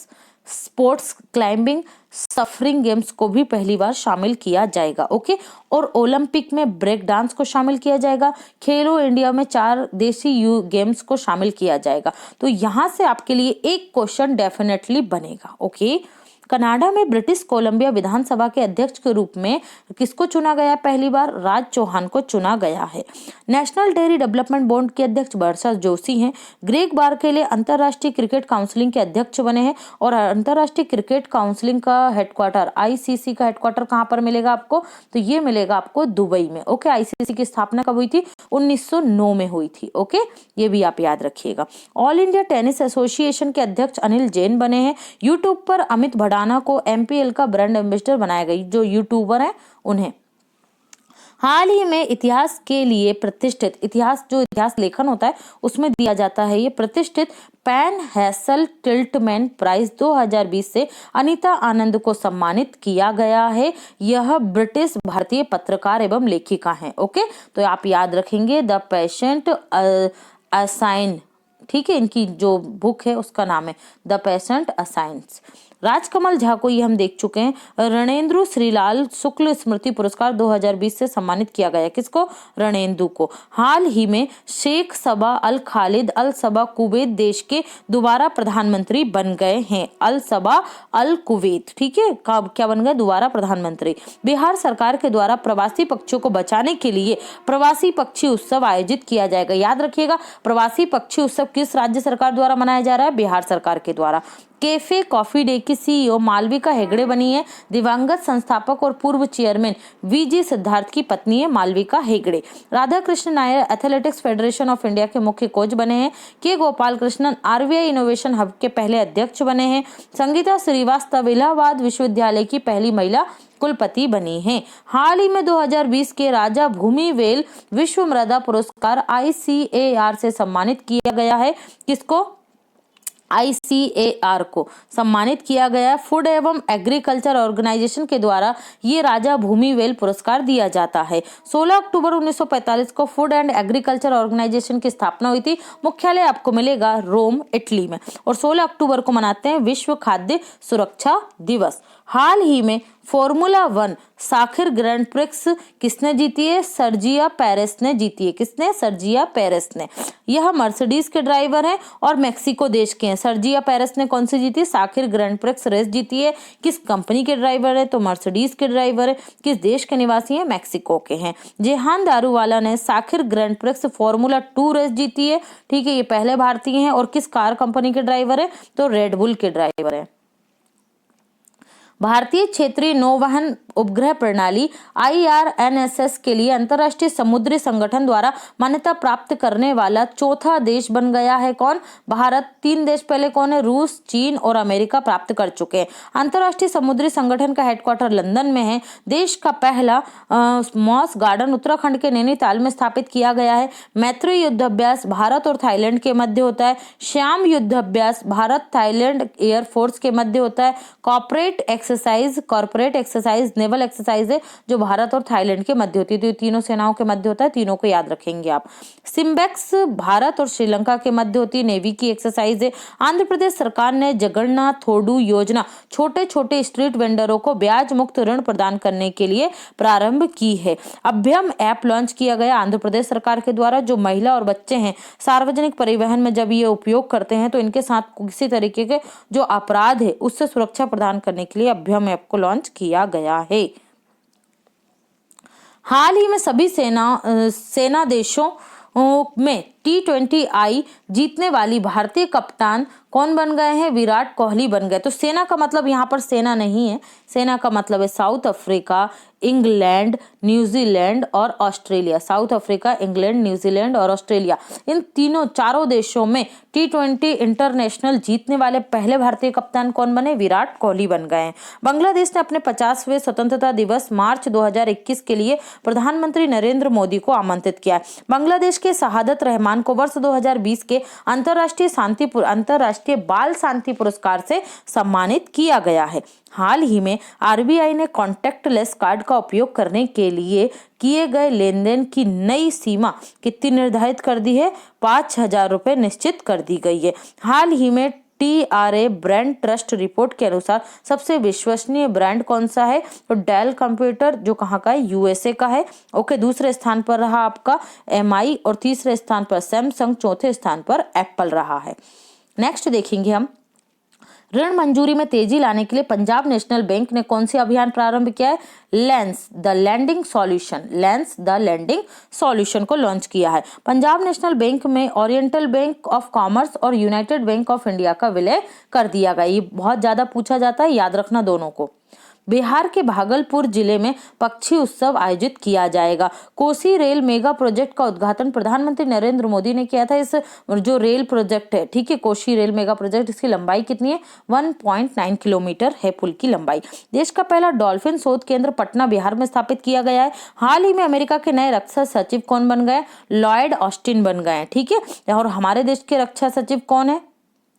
sports climbing, surfing games को भी पहली बार शामिल किया जाएगा। ओके, और ओलंपिक में ब्रेक डांस को शामिल किया जाएगा। खेलो इंडिया में 4 देसी गेम्स को शामिल किया जाएगा। तो यहां से आपके लिए एक क्वेश्चन डेफिनेटली बनेगा। ओके, कनाडा में ब्रिटिश कोलंबिया विधानसभा के अध्यक्ष के रूप में किसको चुना गया? पहली बार राज चौहान को चुना गया है। नेशनल डेयरी डेवलपमेंट बोर्ड के अध्यक्ष वर्षा जोशी हैं। ग्रेग बारकेले अंतरराष्ट्रीय क्रिकेट काउंसिलिंग के अध्यक्ष बने हैं। और अंतरराष्ट्रीय क्रिकेट काउंसिलिंग का हेडक्वार्टर, आईसीसी का हेडक्वार्टर कहाँ पर मिलेगा आपको? तो ये मिलेगा आपको दुबई में। ओके, आईसीसी की स्थापना कब हुई थी? 1909 में हुई थी। ओके, ये भी आप याद रखिएगा। ऑल इंडिया टेनिस एसोसिएशन के अध्यक्ष अनिल जैन बने हैं। यूट्यूब पर अमित भडाना को एमपीएल का ब्रांड एम्बेसडर बनाया गया। जो यूट्यूबर हैं उन्हें। हाल ही में इतिहास के लिए प्रतिष्ठित, इतिहास लेखन होता है उसमें दिया जाता है ये प्रतिष्ठित पेन हैसल टिल्टमैन प्राइज 2020 से अनीता आनंद को सम्मानित किया गया है। यह ब्रिटिश भारतीय पत्रकार एवं लेखिका हैं। ओके, तो आप याद रखेंगे द पेशेंट असाइन। ठीक है, इनकी जो बुक है उसका नाम है the patient assigns. Rajkamal Jha को ये हम देख चुके हैं। रणेंद्र श्रीलाल शुक्ल स्मृति पुरस्कार 2020 से सम्मानित किया गया। किसको? रणेंदु को। हाल ही में शेख सबा अल खालिद अल सबा कुवैत देश के दोबारा प्रधानमंत्री बन गए हैं। अल सबा अल कुवैत, ठीक है, क्या बन गए? दोबारा प्रधानमंत्री। बिहार सरकार के द्वारा प्रवासी पक्षियों को बचाने के लिए प्रवासी पक्षी उत्सव आयोजित किया जाएगा। याद रखिएगा, प्रवासी पक्षी उत्सव किस राज्य सरकार द्वारा मनाया जा रहा है? बिहार सरकार के द्वारा। कैफे कॉफी डे की सीईओ मालविका हेगड़े बनी है। दिवंगत संस्थापक और पूर्व चेयरमैन वीजी सिद्धार्थ की पत्नी है Malvika Hegde. Radha Krishna Nair athletics federation of India के मुख्य कोच बने हैं। K Gopal Krishnan RBI innovation hub के पहले अध्यक्ष बने हैं। संगीता श्रीवास्तव इलाहाबाद विश्वविद्यालय की पहली महिला कुलपति बनी हैं। हाल ही में 2020 के राजा भूमिवेल विश्व मृदा पुरस्कार ICAR से सम्मानित किया गया है। किसको? ICAR को सम्मानित किया गया। फूड एवं एग्रीकल्चर ऑर्गेनाइजेशन के द्वारा ये राजा भूमिवेल पुरस्कार दिया जाता है। 16 अक्टूबर 1945 को फूड एंड एग्रीकल्चर ऑर्गेनाइजेशन की स्थापना हुई थी। मुख्यालय आपको मिलेगा रोम, इटली में। और 16 अक्टूबर को मनाते हैं विश्व खाद्य सुरक्षा दिवस। हाल ही में फॉर्मूला 1 साखिर ग्रैंड प्रिक्स किसने जीती है? सर्जिया पेरेस ने जीती है। किसने? सर्जिया पेरेस ने। यह मर्सिडीज के ड्राइवर हैं और मेक्सिको देश के हैं। सर्जिया पेरेस ने कौन सी जीती? साखिर ग्रैंड प्रिक्स रेस जीती है। किस कंपनी के ड्राइवर है? तो मर्सिडीज के ड्राइवर है। किस देश के निवासी हैं? मेक्सिको के हैं। जेहान दारूवाला ने Sakhir grand prix formula 2 race जीती है। ठीक है, ये पहले भारतीय हैं। और किस कार कंपनी के ड्राइवर है? तो रेडबुल के ड्राइवर है। भारतीय क्षेत्रीय नौवहन उपग्रह प्रणाली IRNSS के लिए अंतर्राष्ट्रीय समुद्री संगठन द्वारा मान्यता प्राप्त करने वाला चौथा देश बन गया है। कौन? भारत। 3 देश पहले कौन है? रूस, चीन और अमेरिका प्राप्त कर चुके हैं। अंतर्राष्ट्रीय समुद्री संगठन का हेडक्वार्टर लंदन में है। देश का पहला मॉस गार्डन उत्तराखंड के नैनीताल में स्थापित किया गया है। मैत्री युद्धाभ्यास भारत और थाईलैंड के मध्य होता है। श्याम युद्धाभ्यास भारत थाईलैंड एयरफोर्स के मध्य होता है। कॉर्पोरेट एक्सरसाइज नेवल एक्सरसाइज है जो भारत और थाईलैंड के मध्य होती है। तो ये तीनों सेनाओं के मध्य होता है। तीनों को याद रखेंगे आप। सिम्बेक्स भारत और श्रीलंका के मध्य होती है। नेवी की एक्सरसाइज है। आंध्र प्रदेश सरकार ने जगन्नाथ थोडू योजना छोटे छोटे स्ट्रीट वेंडरों को ब्याज मुक्त ऋण प्रदान करने के लिए प्रारंभ की है। अभ्यम ऐप लॉन्च किया गया आंध्र प्रदेश सरकार के द्वारा। जो महिला और बच्चे हैं सार्वजनिक परिवहन में जब ये उपयोग करते हैं तो इनके साथ किसी तरीके के जो अपराध है उससे सुरक्षा प्रदान करने के लिए अभ्यम ऐप को लॉन्च किया गया है। हाल ही में सभी सेना देशों में T20I जीतने वाली भारतीय कप्तान कौन बन गए हैं? विराट कोहली बन गए। तो सेना का मतलब यहाँ पर सेना नहीं है। सेना का मतलब है साउथ अफ्रीका, इंग्लैंड, न्यूजीलैंड और Australia. South Africa, England, New Zealand और ऑस्ट्रेलिया, इन चारों देशों में T20 इंटरनेशनल जीतने वाले पहले भारतीय कप्तान कौन बने? विराट कोहली बन गए हैं। बांग्लादेश ने अपने 50वें स्वतंत्रता दिवस मार्च 2021 के लिए प्रधानमंत्री नरेंद्र मोदी को आमंत्रित किया है। बांग्लादेश के शहादत रहमान को वर्ष 2020 के अंतर्राष्ट्रीय बाल शांति पुरस्कार से सम्मानित किया गया है। हाल ही में आरबीआई ने कॉन्टैक्टलेस कार्ड का उपयोग करने के लिए किए गए लेनदेन की नई सीमा कितनी निर्धारित कर दी है? 5,000 रुपए निश्चित कर दी गई है। हाल ही में TRA ब्रांड ट्रस्ट रिपोर्ट के अनुसार सबसे विश्वसनीय ब्रांड कौन सा है? तो डेल कंप्यूटर, जो कहाँ का है? USA का है। ओके, दूसरे स्थान पर रहा आपका MI और तीसरे स्थान पर सैमसंग, चौथे स्थान पर एप्पल रहा है। नेक्स्ट देखेंगे हम, ऋण मंजूरी में तेजी लाने के लिए पंजाब नेशनल बैंक ने कौन सी अभियान प्रारंभ किया है? लेंस द लेंडिंग सॉल्यूशन को लॉन्च किया है। पंजाब नेशनल बैंक में ओरिएंटल बैंक ऑफ कॉमर्स और यूनाइटेड बैंक ऑफ इंडिया का विलय कर दिया गया। ये बहुत ज्यादा पूछा जाता है, याद रखना दोनों को। बिहार के भागलपुर जिले में पक्षी उत्सव आयोजित किया जाएगा। कोसी रेल मेगा प्रोजेक्ट का उद्घाटन प्रधानमंत्री नरेंद्र मोदी ने किया था। इस जो रेल प्रोजेक्ट है, ठीक है, कोसी रेल मेगा प्रोजेक्ट, इसकी लंबाई कितनी है? 1.9 किलोमीटर है पुल की लंबाई। देश का पहला डॉल्फिन शोध केंद्र पटना बिहार में स्थापित किया गया है। हाल ही में अमेरिका के नए रक्षा सचिव कौन बन गए? लॉयड ऑस्टिन बन गए, ठीक है। और हमारे देश के रक्षा सचिव कौन है?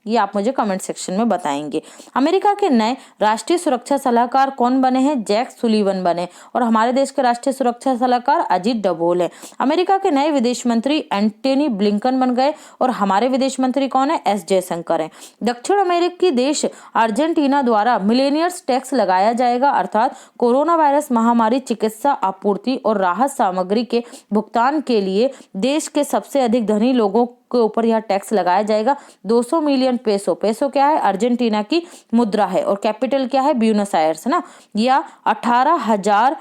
ये आप मुझे कमेंट सेक्शन में बताएंगे। अमेरिका के नए राष्ट्रीय सुरक्षा सलाहकार कौन बने हैं? जैक सुलिवन बने। और हमारे देश के राष्ट्रीय सुरक्षा सलाहकार अजीत डोभाल है। अमेरिका के नए विदेश मंत्री एंटनी ब्लिंकन बन गए और हमारे विदेश मंत्री कौन है? S जयशंकर है। दक्षिण अमेरिकी देश अर्जेंटीना द्वारा मिलेनियर्स टैक्स लगाया जाएगा, अर्थात कोरोना वायरस महामारी चिकित्सा आपूर्ति और राहत सामग्री के भुगतान के लिए देश के सबसे अधिक धनी लोगों के ऊपर यह टैक्स लगाया जाएगा। 200 मिलियन पेसो, पेसो क्या है? अर्जेंटीना की मुद्रा है। और कैपिटल क्या है? ब्यूनस आयर्स ना। या 18,000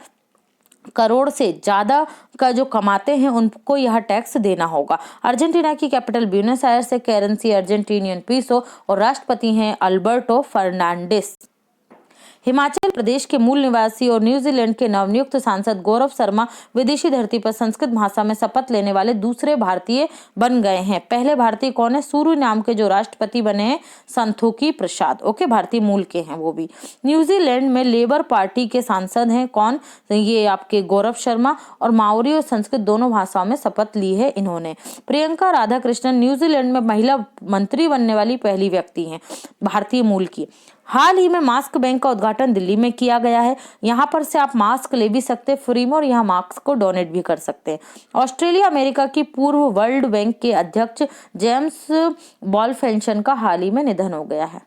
करोड़ से ज्यादा का जो कमाते हैं उनको यह टैक्स देना होगा। अर्जेंटीना की कैपिटल ब्यूनस आयर्स है। करेंसी अर्जेंटीनियन पीसो और राष्ट्रपति हैं अल्बर्टो फर्नांडिस। हिमाचल प्रदेश के मूल निवासी और न्यूजीलैंड के नवनियुक्त सांसद गौरव शर्मा विदेशी धरती पर संस्कृत भाषा में शपथ लेने वाले दूसरे भारतीय बन गए हैं। पहले भारतीय कौन है? सूरीनाम के जो राष्ट्रपति बने हैं संतोखी प्रसाद। ओके, भारतीय मूल के हैं वो भी। न्यूजीलैंड में लेबर पार्टी के सांसद हैं कौन? ये आपके गौरव शर्मा। और माओरी और संस्कृत दोनों भाषाओं में शपथ ली है इन्होंने। प्रियंका राधाकृष्णन न्यूजीलैंड में महिला मंत्री बनने वाली पहली व्यक्ति हैं, भारतीय मूल की। हाल ही में मास्क बैंक का उद्घाटन दिल्ली में किया गया है। यहाँ पर से आप मास्क ले भी सकते हैं फ्री में और यहाँ मास्क को डोनेट भी कर सकते हैं। ऑस्ट्रेलिया अमेरिका की पूर्व वर्ल्ड बैंक के अध्यक्ष जेम्स बॉलफेंशन का हाल ही में निधन हो गया है।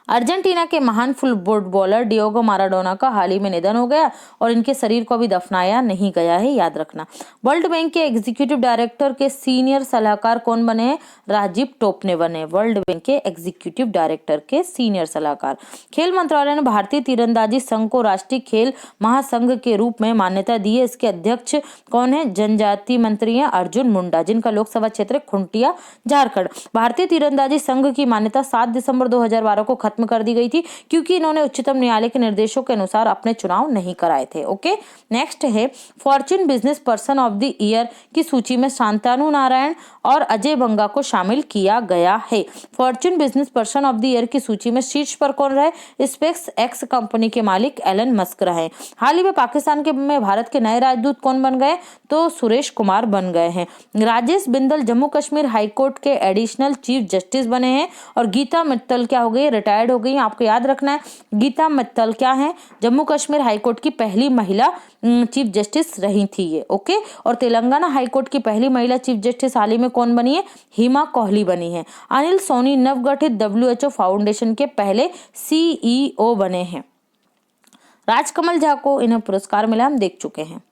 अर्जेंटीना के महान फुटबॉलर डिएगो माराडोना का हाल ही में निधन हो गया और इनके शरीर को अभी दफनाया नहीं गया है, याद रखना। वर्ल्ड बैंक के एग्जीक्यूटिव डायरेक्टर के सीनियर सलाहकार कौन बने हैं? राजीव टोपने बने वर्ल्ड बैंक के एग्जीक्यूटिव डायरेक्टर के सीनियर सलाहकार। खेल मंत्रालय ने भारतीय तीरंदाजी संघ को राष्ट्रीय खेल महासंघ के रूप में मान्यता दी है। इसके अध्यक्ष कौन है? जनजातीय मंत्री हैं अर्जुन मुंडा, जिनका लोकसभा क्षेत्र खुंटिया, झारखंड। भारतीय तीरंदाजी संघ की मान्यता 7 दिसंबर 2012 को खत्म कर दी गई थी क्योंकि इन्होंने उच्चतम न्यायालय के निर्देशों के अनुसार अपने चुनाव नहीं कराए थे। ओके, नेक्स्ट है Fortune business person of the year की सूची में शांतनु नारायण और अजय बंगा को शामिल किया गया है। Fortune business person of the year की सूची में शीर्ष पर कौन रहे? स्पेस एक्स कंपनी के मालिक एलन मस्क रहे। हाल ही में पाकिस्तान के में भारत के नए राजदूत कौन बन गए? तो सुरेश कुमार बन गए हैं। राजेश बिंदल जम्मू कश्मीर हाईकोर्ट के एडिशनल चीफ जस्टिस बने हैं और गीता मित्तल क्या हो गई? रिटायर्ड हो गई। आपको याद रखना है गीता मित्तल क्या है? जम्मू कश्मीर हाईकोर्ट की पहली महिला चीफ जस्टिस रही थी ये। ओके, और तेलंगाना हाईकोर्ट की पहली महिला चीफ जस्टिस हाल ही में कौन बनी है? हिमा कोहली बनी है। अनिल सोनी नवगठित WHO फाउंडेशन के पहले CEO बने हैं। राजकमल झा को इन्हें पुरस्कार मिला, हम देख चुके हैं।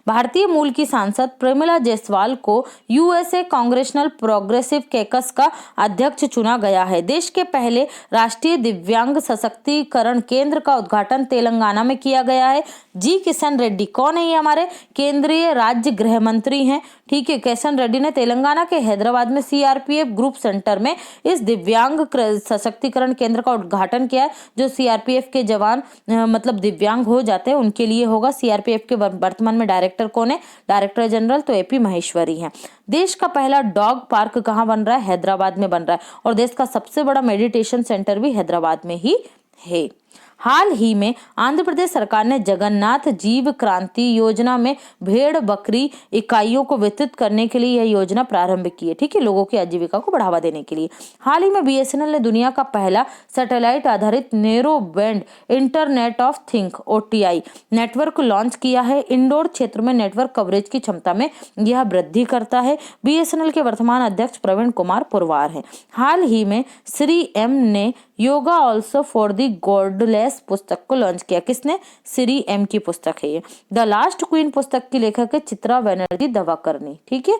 भारतीय मूल की सांसद प्रमिला जायसवाल को USA कांग्रेशनल प्रोग्रेसिव कॉकस का अध्यक्ष चुना गया है। देश के पहले राष्ट्रीय दिव्यांग सशक्तिकरण केंद्र का उद्घाटन तेलंगाना में किया गया है। जी किशन रेड्डी कौन है? ये हमारे केंद्रीय राज्य गृह मंत्री हैं, ठीक है। किशन रेड्डी ने तेलंगाना के हैदराबाद में सीआरपीएफ ग्रुप सेंटर में इस दिव्यांग सशक्तिकरण केंद्र का उद्घाटन किया है। जो सीआरपीएफ के जवान मतलब दिव्यांग हो जाते हैं उनके लिए होगा। सीआरपीएफ के वर्तमान में डायरेक्टर कौन है? डायरेक्टर जनरल तो एपी महेश्वरी हैं। देश का पहला डॉग पार्क कहाँ बन रहा है? हैदराबाद में बन रहा है। और देश का सबसे बड़ा मेडिटेशन सेंटर भी हैदराबाद में ही है। हाल ही में आंध्र प्रदेश सरकार ने जगन्नाथ जीव क्रांति योजना में भेड़ बकरी इकाइयों को वितरित करने के लिए यह योजना प्रारंभ की है। ठीक है, लोगों की आजीविका को बढ़ावा देने के लिए। हाल ही में बीएसएनएल ने दुनिया का पहला सैटेलाइट आधारित narrow band internet of thing OTI network launch किया है। इंडोर क्षेत्र में नेटवर्क कवरेज की क्षमता में यह वृद्धि करता है। बीएसएनएल के वर्तमान अध्यक्ष प्रवीण कुमार पुरवार हैं। हाल ही में श्री एम ने yoga also for the godless पुस्तक को लॉन्च किया। किसने? श्री एम की पुस्तक है ये। द लास्ट क्वीन पुस्तक की लेखक है चित्रा बनर्जी दवाकरनी। ठीक है।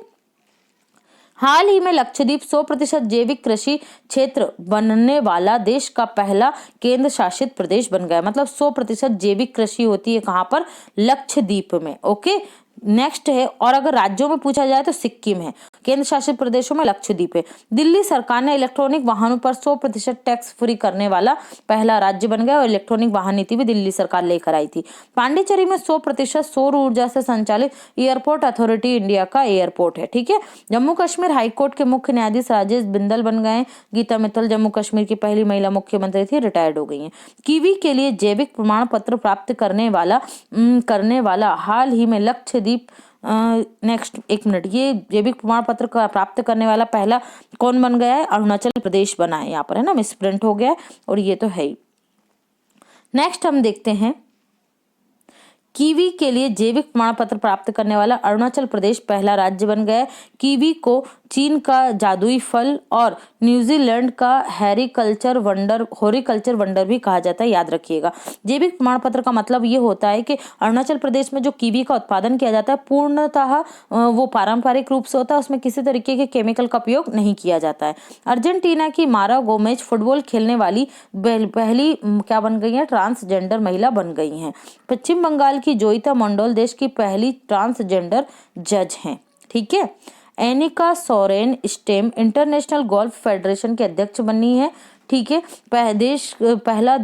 हाल ही में लक्षद्वीप 100% जैविक कृषि क्षेत्र बनने वाला देश का पहला केंद्र शासित प्रदेश बन गया। मतलब 100% जैविक कृषि होती है कहाँ पर? लक्षद्वीप में। ओके, नेक्स्ट है। और अगर राज्यों में पूछा जाए तो सिक्किम है। केंद्र शासित प्रदेशों में लक्षद्वीप है। दिल्ली सरकार ने इलेक्ट्रॉनिक वाहनों पर 100% टैक्स फ्री करने वाला पहला राज्य बन गया और इलेक्ट्रॉनिक वाहन नीति भी दिल्ली सरकार लेकर आई थी। पांडिचेरी में 100% सौर ऊर्जा से संचालित एयरपोर्ट अथॉरिटी इंडिया का एयरपोर्ट है। ठीक है। जम्मू कश्मीर हाईकोर्ट के मुख्य न्यायाधीश राजेश बिंदल बन गए। गीता मित्तल जम्मू कश्मीर की पहली महिला मुख्यमंत्री थी, रिटायर्ड हो गई हैं। कीवी के लिए जैविक प्रमाण पत्र प्राप्त करने वाला हाल ही में लक्षद्वीप नेक्स्ट एक मिनट, ये जैविक प्रमाण पत्र का प्राप्त करने वाला पहला कौन बन गया है? अरुणाचल प्रदेश बना है। यहाँ पर है ना, मिसप्रिंट हो गया है और ये तो है ही। नेक्स्ट हम देखते हैं, कीवी के लिए जैविक प्रमाण पत्र प्राप्त करने वाला अरुणाचल प्रदेश पहला राज्य बन गया है। कीवी को चीन का जादुई फल और न्यूजीलैंड का हॉरिकल्चर वंडर भी कहा जाता है, याद रखिएगा। जैविक प्रमाण पत्र का मतलब ये होता है कि अरुणाचल प्रदेश में जो कीवी का उत्पादन किया जाता है पूर्णतः वो पारंपरिक रूप से होता है, उसमें किसी तरीके के केमिकल का उपयोग नहीं किया जाता है। अर्जेंटीना की मारा गोमेज फुटबॉल खेलने वाली पहली क्या बन गई है? ट्रांसजेंडर महिला बन गई हैं। पश्चिम बंगाल की जोईता मंडोल देश की पहली ट्रांसजेंडर जज हैं। ठीक है। Aneka Soren stem international golf federation के अध्यक्ष बनी है। ठीक है। पहला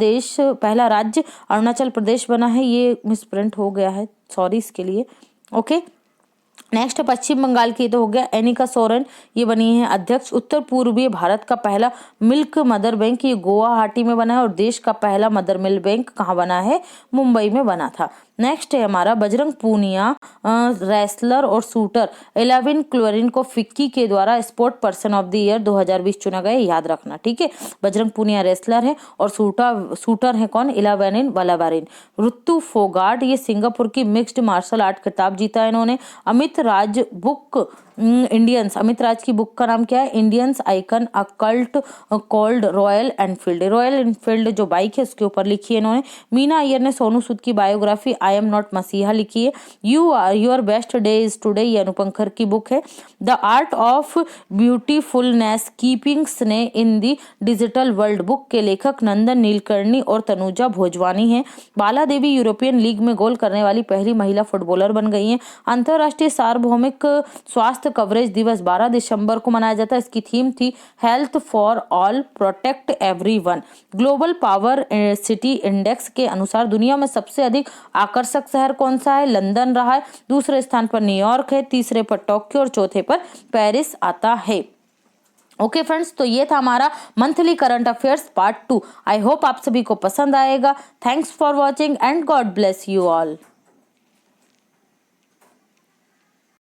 राज्य अरुणाचल प्रदेश बना है। ये मिसप्रिंट हो गया है, सॉरी इसके लिए। ओके, नेक्स्ट पश्चिम बंगाल की तो हो गया एनिका सोरेन, ये बनी है अध्यक्ष। उत्तर पूर्वी भारत का पहला मिल्क मदर बैंक ये गुवाहाटी में बना है और देश का पहला मदर मिल्क बैंक कहाँ बना है? मुंबई में बना था। नेक्स्ट है हमारा बजरंग पूनिया रेसलर और शूटर एलाविन क्लोरिन को फिक्की के द्वारा sport person of the year 2020 चुना गया, याद रखना। ठीक है। बजरंग पूनिया रेसलर है और शूटर है कौन? इलावेनिन वलाबारिन। ऋतु फोगाट ये सिंगापुर की मिक्स्ड मार्शल आर्ट खिताब जीता है इन्होंने। अमित राज की बुक का नाम क्या है? Indians icon a cult called royal Enfield जो बाइक है उसके ऊपर लिखी है इन्होंने। मीना अय्यर ने सोनू सूद की बायोग्राफी आई एम नॉट मसीहा लिखी है। Your best day is today ये अनुपम खेर की बुक है। The art of beautifulness keeping sane in the digital world book के लेखक नंदन नीलकर्णी और तनुजा भोजवानी हैं। बाला देवी यूरोपियन लीग में गोल करने वाली पहली महिला फुटबॉलर बन गई हैं। अंतरराष्ट्रीय सार्वभौमिक स्वास्थ्य कवरेज दिवस 12 दिसंबर को मनाया जाता है। इसकी थीम थी health for all protect everyone. Global power city index के अनुसार दुनिया में सबसे अधिक आकर्षक शहर कौन सा है? लंदन रहा है। दूसरे स्थान पर न्यूयॉर्क है, तीसरे पर टोक्यो और चौथे पर पेरिस आता है। ओके फ्रेंड्स, तो ये था हमारा मंथली करंट अफेयर्स पार्ट 2। आई होप आप सभी को पसंद आएगा। Thanks for watching and God bless you all.